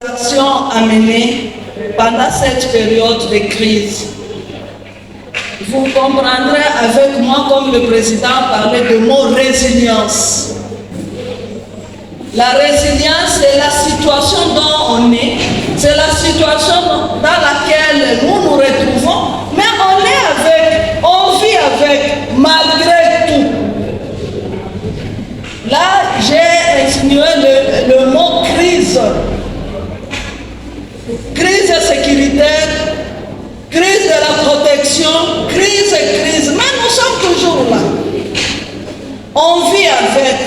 Actions à mener pendant cette période de crise. Vous comprendrez avec moi, comme le président parlait de mot résilience. La résilience, c'est la situation dont on est, c'est la situation dans laquelle nous nous retrouvons, mais on est avec, on vit avec, malgré tout. Là, j'ai insinué le mot crise. Crise sécuritaire, crise de la protection, crise, mais nous sommes toujours là. On vit avec,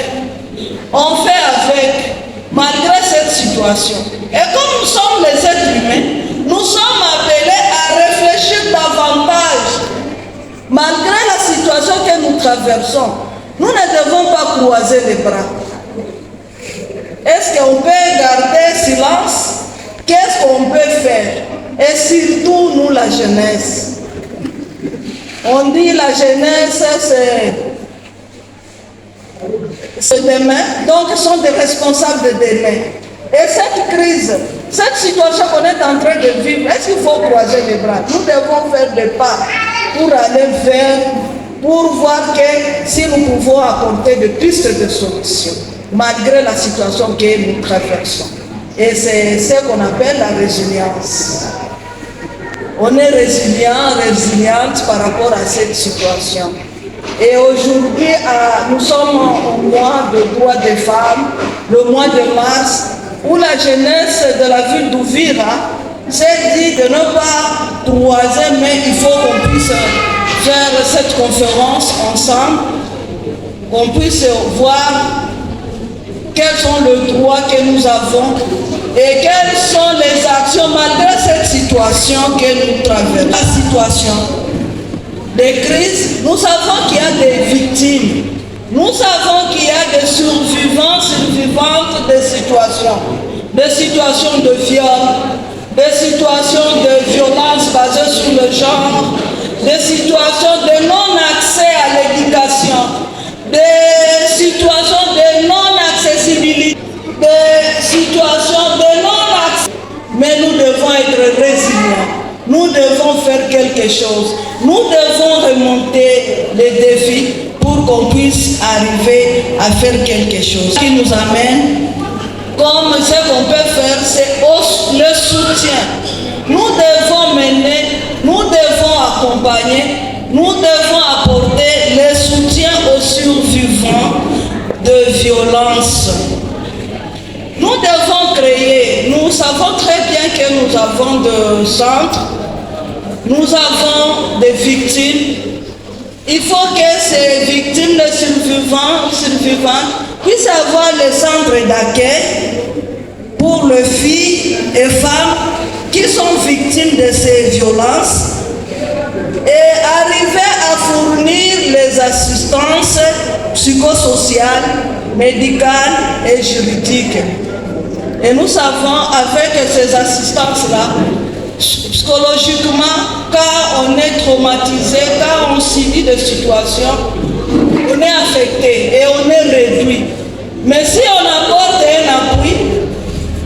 on fait avec, malgré cette situation. Et comme nous sommes les êtres humains, nous sommes appelés à réfléchir davantage. Malgré la situation que nous traversons, nous ne devons pas croiser les bras. Est-ce qu'on peut garder silence? Qu'est-ce qu'on peut faire? Et surtout, nous, la jeunesse. On dit la jeunesse, c'est demain, donc ils sont des responsables de demain. Et cette crise, cette situation qu'on est en train de vivre, est-ce qu'il faut croiser les bras? Nous devons faire des pas pour aller vers, pour voir que si nous pouvons apporter de pistes de solutions, malgré la situation que nous traversons. Et c'est ce qu'on appelle la résilience. On est résiliente par rapport à cette situation. Et aujourd'hui, nous sommes au mois de droits des femmes, le mois de mars, où la jeunesse de la ville d'Ouvira s'est dit de ne pas croiser, mais il faut qu'on puisse faire cette conférence ensemble, qu'on puisse voir quels sont les droits que nous avons et quelles sont les actions malgré cette situation que nous traversons. La situation de crise, nous savons qu'il y a des victimes. Nous savons qu'il y a des survivantes de situations de viol, des situations de violence basées sur le genre, des situations de non-accès à l'éducation, des situations de non-accessibilité, des situations de non-accès. Mais nous devons être résilients. Nous devons faire quelque chose. Nous devons remonter les défis pour qu'on puisse arriver à faire quelque chose. Ce qui nous amène, comme ce qu'on peut faire, c'est le soutien. Nous devons mener, nous devons accompagner, nous devons apporter le soutien aux survivants de violences. Nous devons créer, nous savons très bien que nous avons des centres, nous avons des victimes. Il faut que ces victimes, les survivants puissent avoir les centres d'accueil pour les filles et femmes qui sont victimes de ces violences et arriver à fournir les assistances psychosociales, médicales et juridiques. Et nous savons, avec ces assistances-là, psychologiquement, quand on est traumatisé, quand on subit des situations, on est affecté et on est réduit. Mais si on apporte un appui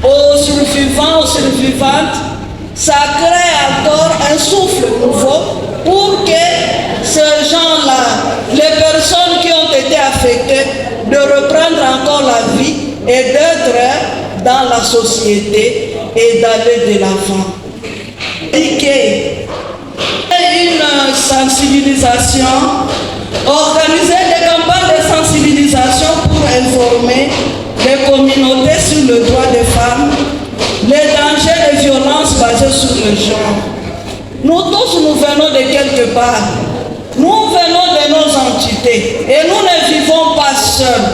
aux survivants, aux survivantes, ça crée encore un souffle nouveau pour que ces gens-là, les personnes qui ont été affectées, de reprendre encore la vie et d'être dans la société et d'aller de l'avant. Une sensibilisation, organiser des campagnes de sensibilisation pour informer les communautés sur le droit des femmes, les dangers des violences basées sur le genre. Nous tous, nous venons de quelque part. Nous venons de nos entités et nous ne vivons pas seuls.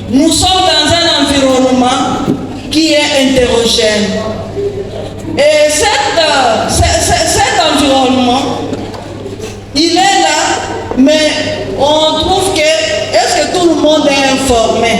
Nous sommes dans un environnement qui est hétérogène. Et cet environnement, il est là, mais on trouve que, est-ce que tout le monde est informé?